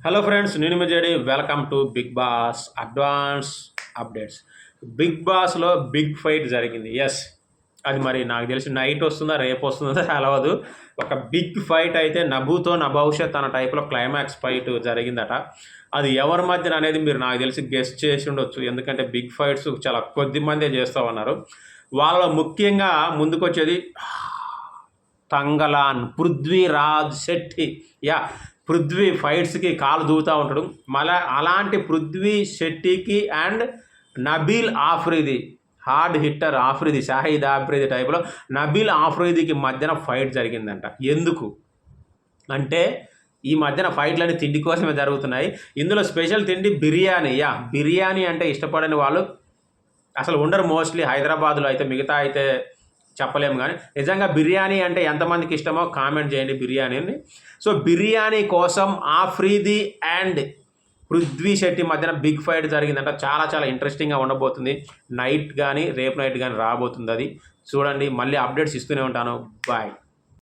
Hello friends, నేను మీ welcome to Bigg Boss advance updates. Bigg బాస్లో బిగ్ ఫైట్ జరిగింది. ఎస్, అది మరి నాకు తెలిసి నైట్ వస్తుందా రేపు వస్తుందో తెలవదు. ఒక బిగ్ ఫైట్ అయితే నభూతో నా భవిష్యత్ అన్న టైప్లో క్లైమాక్స్ ఫైట్ జరిగిందట. అది ఎవరి మధ్యన అనేది మీరు నాకు తెలిసి గెస్ట్ చేసి ఉండొచ్చు, ఎందుకంటే బిగ్ ఫైట్స్ చాలా కొద్ది మందే చేస్తూ ఉన్నారు. వాళ్ళలో ముఖ్యంగా ముందుకొచ్చేది తంగలాన్ పృథ్వీరాజ్ శెట్టి. పృథ్వీ ఫైట్స్కి కాలు దూవుతూ ఉంటాడు. మళ్ళీ అలాంటి పృథ్వీ శెట్టికి and Nabeel Afridi, hard hitter Afridi, Shahid Afridi టైప్లో నబీల్ ఆఫ్రిదికి మధ్యన ఫైట్ జరిగిందంట. ఎందుకు అంటే ఈ మధ్యన ఫైట్లన్నీ తిండి కోసమే జరుగుతున్నాయి. ఇందులో స్పెషల్ తిండి బిర్యానీ. బిర్యానీ అంటే ఇష్టపడని వాళ్ళు అసలు ఉండరు మోస్ట్లీ హైదరాబాద్లో అయితే. మిగతా అయితే చెప్పలేము, కానీ నిజంగా బిర్యానీ అంటే ఎంతమందికి ఇష్టమో కామెంట్ చేయండి బిర్యానీని. సో బిర్యానీ కోసం ఆఫ్రిది అండ్ పృథ్వీ శెట్టి మధ్యన బిగ్ ఫైట్ జరిగిందంట. చాలా చాలా ఇంట్రెస్టింగ్గా ఉండబోతుంది. నైట్ కానీ రేపు నైట్ కానీ రాబోతుంది. అది చూడండి. మళ్ళీ అప్డేట్స్ ఇస్తూనే ఉంటాను. బాయ్.